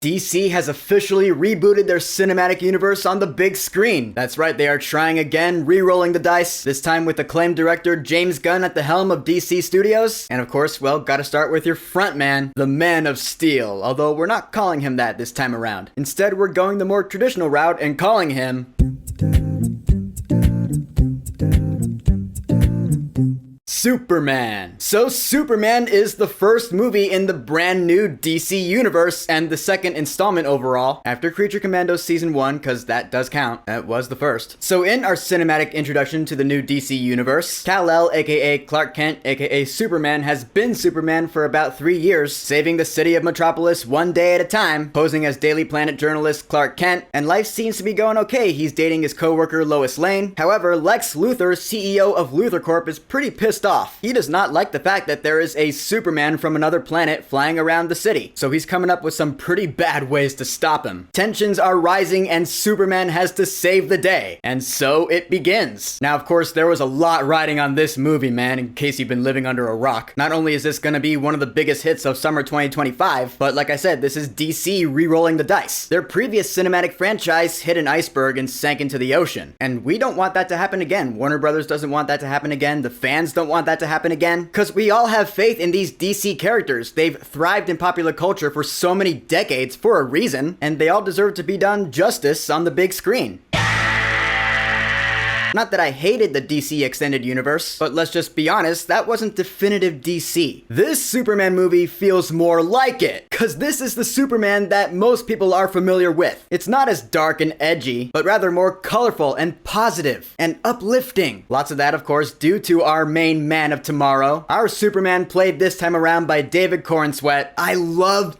DC has officially rebooted their cinematic universe on the big screen. That's right, they are trying again, re-rolling the dice, this time with acclaimed director James Gunn at the helm of DC Studios. And of course, well, gotta start with your frontman, the Man of Steel, although we're not calling him that this time around. Instead, we're going the more traditional route and calling him Superman. So Superman is the first movie in the brand new DC universe and the second installment overall after Creature Commandos Season 1, because that does count. That was the first. So in our cinematic introduction to the new DC universe, Kal-El, aka Clark Kent, aka Superman, has been Superman for about 3 years, saving the city of Metropolis one day at a time, posing as Daily Planet journalist Clark Kent, and life seems to be going okay. He's dating his co-worker Lois Lane. However, Lex Luthor, CEO of Luthor Corp, is pretty pissed off. He does not like the fact that there is a Superman from another planet flying around the city, so he's coming up with some pretty bad ways to stop him. Tensions are rising and Superman has to save the day, and so it begins. Now, of course, there was a lot riding on this movie, man, in case you've been living under a rock. Not only is this gonna be one of the biggest hits of summer 2025, but like I said, this is DC re-rolling the dice. Their previous cinematic franchise hit an iceberg and sank into the ocean, and we don't want that to happen again. Warner Brothers doesn't want that to happen again. The fans don't want that to happen again, because we all have faith in these DC characters. They've thrived in popular culture for so many decades for a reason, and they all deserve to be done justice on the big screen. Not that I hated the DC Extended Universe, but let's just be honest, that wasn't definitive DC. This Superman movie feels more like it, cause this is the Superman that most people are familiar with. It's not as dark and edgy, but rather more colorful and positive and uplifting. Lots of that, of course, due to our main man of tomorrow. Our Superman, played this time around by David Corenswet. I loved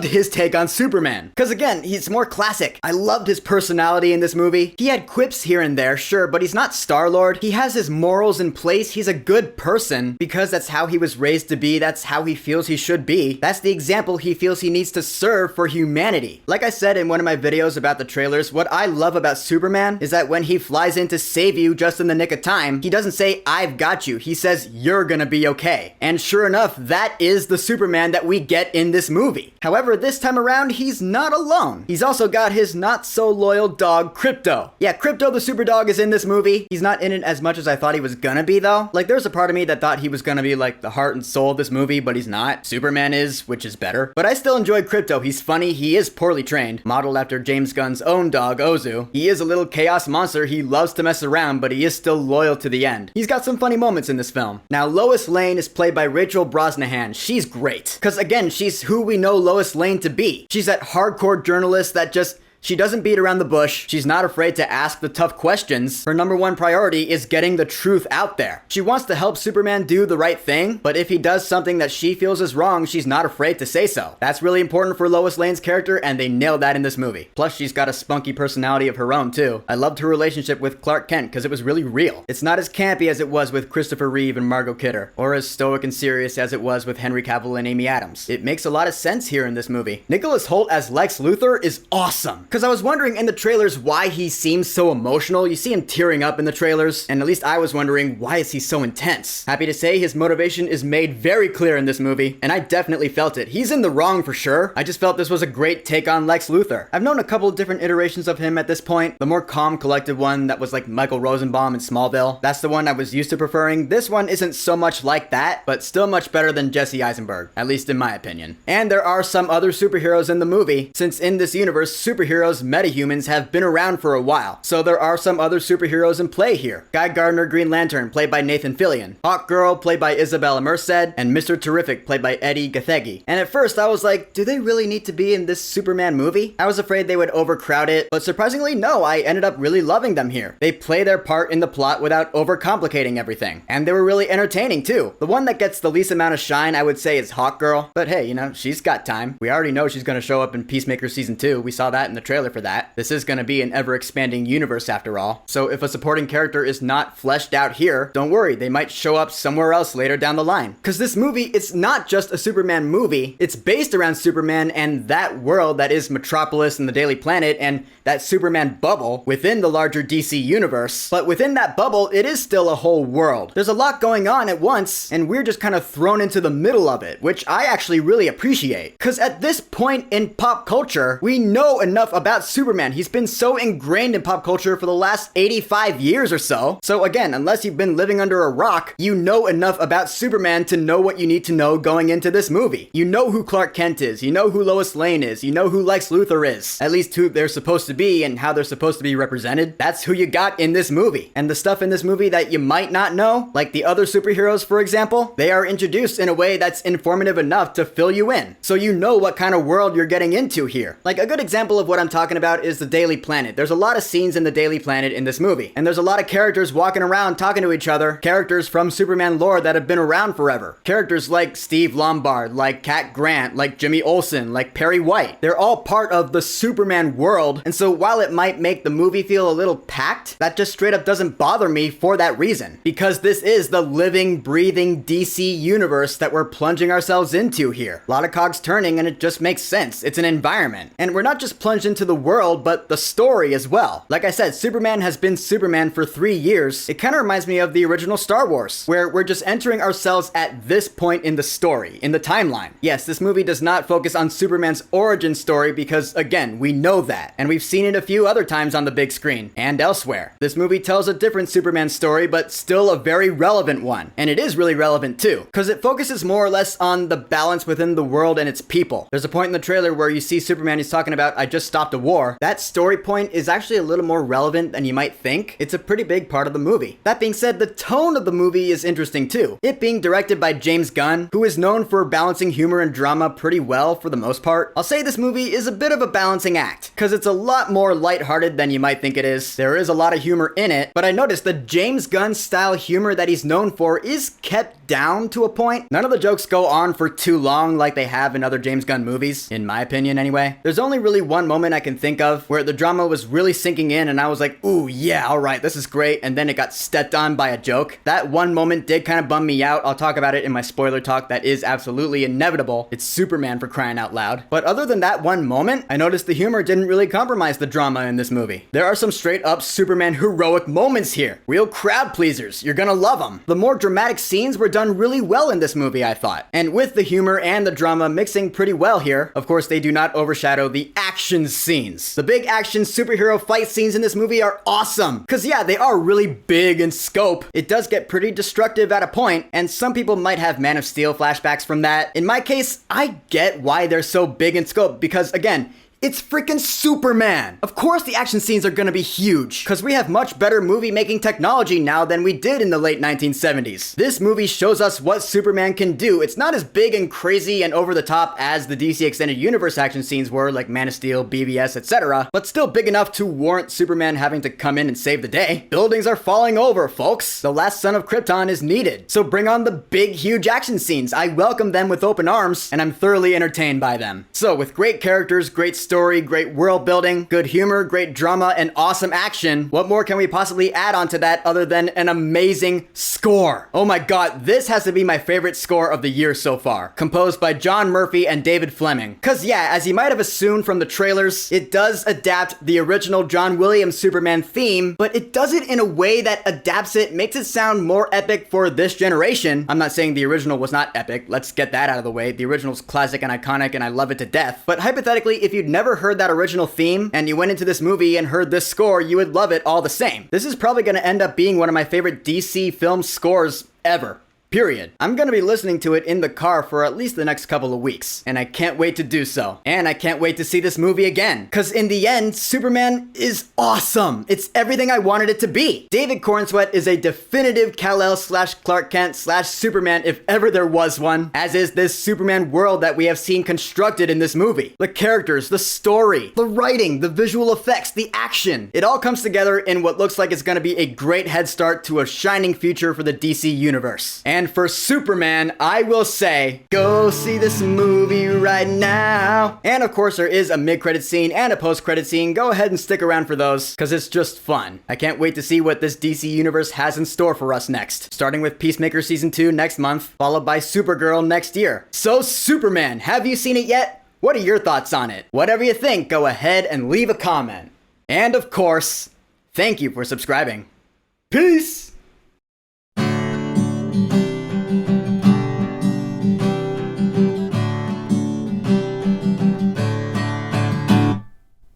his take on Superman. Cause again, he's more classic. I loved his personality in this movie. He had quips here and there, sure, but he's not Star-Lord. He has his morals in place. He's a good person because that's how he was raised to be. That's how he feels he should be. That's the example he feels he needs to serve for humanity. Like I said in one of my videos about the trailers, what I love about Superman is that when he flies in to save you just in the nick of time, he doesn't say, "I've got you." He says, "You're gonna be okay." And sure enough, that is the Superman that we get in this movie. However, this time around, he's not alone. He's also got his not-so-loyal dog, Krypto. Yeah, Krypto the super dog is in this movie. He's not in it as much as I thought he was gonna be, though. Like, there's a part of me that thought he was gonna be, like, the heart and soul of this movie, but he's not. Superman is, which is better. But I still enjoy Krypto. He's funny, he is poorly trained, modeled after James Gunn's own dog, Ozu. He is a little chaos monster. He loves to mess around, but he is still loyal to the end. He's got some funny moments in this film. Now, Lois Lane is played by Rachel Brosnahan. She's great. Cause again, she's who we know Lois Lane to be. She's that hardcore journalist that she doesn't beat around the bush. She's not afraid to ask the tough questions. Her number one priority is getting the truth out there. She wants to help Superman do the right thing, but if he does something that she feels is wrong, she's not afraid to say so. That's really important for Lois Lane's character, and they nailed that in this movie. Plus, she's got a spunky personality of her own, too. I loved her relationship with Clark Kent, because it was really real. It's not as campy as it was with Christopher Reeve and Margot Kidder, or as stoic and serious as it was with Henry Cavill and Amy Adams. It makes a lot of sense here in this movie. Nicholas Hoult as Lex Luthor is awesome. Because I was wondering in the trailers why he seems so emotional. You see him tearing up in the trailers, and at least I was wondering, why is he so intense? Happy to say his motivation is made very clear in this movie, and I definitely felt it. He's in the wrong for sure. I just felt this was a great take on Lex Luthor. I've known a couple of different iterations of him at this point. The more calm, collected one that was like Michael Rosenbaum in Smallville. That's the one I was used to preferring. This one isn't so much like that, but still much better than Jesse Eisenberg, at least in my opinion. And there are some other superheroes in the movie, since in this universe, superheroes, metahumans, have been around for a while, so there are some other superheroes in play here. Guy Gardner Green Lantern, played by Nathan Fillion, Hawkgirl, played by Isabella Merced, and Mr. Terrific, played by Eddie Gathegi. And at first I was like, do they really need to be in this Superman movie? I was afraid they would overcrowd it, but surprisingly no, I ended up really loving them here. They play their part in the plot without overcomplicating everything, and they were really entertaining too. The one that gets the least amount of shine, I would say, is Hawkgirl, but hey, you know, she's got time. We already know she's gonna show up in Peacemaker Season 2, we saw that in the trailer for that. This is gonna be an ever-expanding universe after all. So if a supporting character is not fleshed out here, don't worry, they might show up somewhere else later down the line. Cause this movie, it's not just a Superman movie, it's based around Superman and that world that is Metropolis and the Daily Planet and that Superman bubble within the larger DC universe. But within that bubble, it is still a whole world. There's a lot going on at once, and we're just kind of thrown into the middle of it, which I actually really appreciate. Cause at this point in pop culture, we know enough about Superman. He's been so ingrained in pop culture for the last 85 years or so. So again, unless you've been living under a rock, you know enough about Superman to know what you need to know going into this movie. You know who Clark Kent is, you know who Lois Lane is, you know who Lex Luthor is, at least who they're supposed to be and how they're supposed to be represented. That's who you got in this movie. And the stuff in this movie that you might not know, like the other superheroes for example, they are introduced in a way that's informative enough to fill you in. So you know what kind of world you're getting into here. Like a good example of what I'm talking about is the Daily Planet. There's a lot of scenes in the Daily Planet in this movie. And there's a lot of characters walking around talking to each other, characters from Superman lore that have been around forever. Characters like Steve Lombard, like Cat Grant, like Jimmy Olsen, like Perry White. They're all part of the Superman world. And so while it might make the movie feel a little packed, that just straight up doesn't bother me for that reason. Because this is the living, breathing DC universe that we're plunging ourselves into here. A lot of cogs turning and it just makes sense. It's an environment. And we're not just plunged into the world, but the story as well. Like I said, Superman has been Superman for 3 years. It kind of reminds me of the original Star Wars, where we're just entering ourselves at this point in the story, in the timeline. Yes, this movie does not focus on Superman's origin story because, again, we know that. And we've seen it a few other times on the big screen and elsewhere. This movie tells a different Superman story, but still a very relevant one. And it is really relevant too, because it focuses more or less on the balance within the world and its people. There's a point in the trailer where you see Superman, he's talking about, I just stopped a war. That story point is actually a little more relevant than you might think. It's a pretty big part of the movie. That being said, the tone of the movie is interesting too. It being directed by James Gunn, who is known for balancing humor and drama pretty well for the most part. I'll say this movie is a bit of a balancing act, because it's a lot more lighthearted than you might think it is. There is a lot of humor in it, but I noticed the James Gunn style humor that he's known for is kept down to a point. None of the jokes go on for too long like they have in other James Gunn movies, in my opinion anyway. There's only really one moment I can think of where the drama was really sinking in and I was like, ooh yeah, alright, this is great, and then it got stepped on by a joke. That one moment did kind of bum me out. I'll talk about it in my spoiler talk. That is absolutely inevitable. It's Superman, for crying out loud. But other than that one moment, I noticed the humor didn't really compromise the drama in this movie. There are some straight up Superman heroic moments here. Real crowd pleasers. You're gonna love them. The more dramatic scenes were done really well in this movie, I thought. And with the humor and the drama mixing pretty well here, of course they do not overshadow the action scenes. The big action superhero fight scenes in this movie are awesome. Cause yeah, they are really big in scope. It does get pretty destructive at a point, and some people might have Man of Steel flashbacks from that. In my case, I get why they're so big in scope because again, it's freaking Superman! Of course the action scenes are gonna be huge, cause we have much better movie making technology now than we did in the late 1970s. This movie shows us what Superman can do. It's not as big and crazy and over the top as the DC Extended Universe action scenes were, like Man of Steel, BVS, etc., but still big enough to warrant Superman having to come in and save the day. Buildings are falling over, folks. The last son of Krypton is needed. So bring on the big, huge action scenes. I welcome them with open arms, and I'm thoroughly entertained by them. So with great characters, great story, great world building, good humor, great drama, and awesome action, what more can we possibly add onto that other than an amazing score? Oh my god, this has to be my favorite score of the year so far. Composed by John Murphy and David Fleming. Cause yeah, as you might have assumed from the trailers, it does adapt the original John Williams Superman theme, but it does it in a way that adapts it, makes it sound more epic for this generation. I'm not saying the original was not epic, let's get that out of the way. The original's classic and iconic and I love it to death. But hypothetically, if you'd never heard that original theme and you went into this movie and heard this score, you would love it all the same. This is probably gonna end up being one of my favorite DC film scores ever. Period. I'm gonna be listening to it in the car for at least the next couple of weeks, and I can't wait to do so. And I can't wait to see this movie again, cause in the end, Superman is awesome. It's everything I wanted it to be. David Cornsweet is a definitive Kal-El slash Clark Kent slash Superman if ever there was one, as is this Superman world that we have seen constructed in this movie. The characters, the story, the writing, the visual effects, the action. It all comes together in what looks like it's gonna be a great head start to a shining future for the DC universe. And And for Superman, I will say, go see this movie right now. And of course, there is a mid-credit scene and a post-credit scene. Go ahead and stick around for those, because it's just fun. I can't wait to see what this DC universe has in store for us next. Starting with Peacemaker Season 2 next month, followed by Supergirl next year. So Superman, have you seen it yet? What are your thoughts on it? Whatever you think, go ahead and leave a comment. And of course, thank you for subscribing. Peace!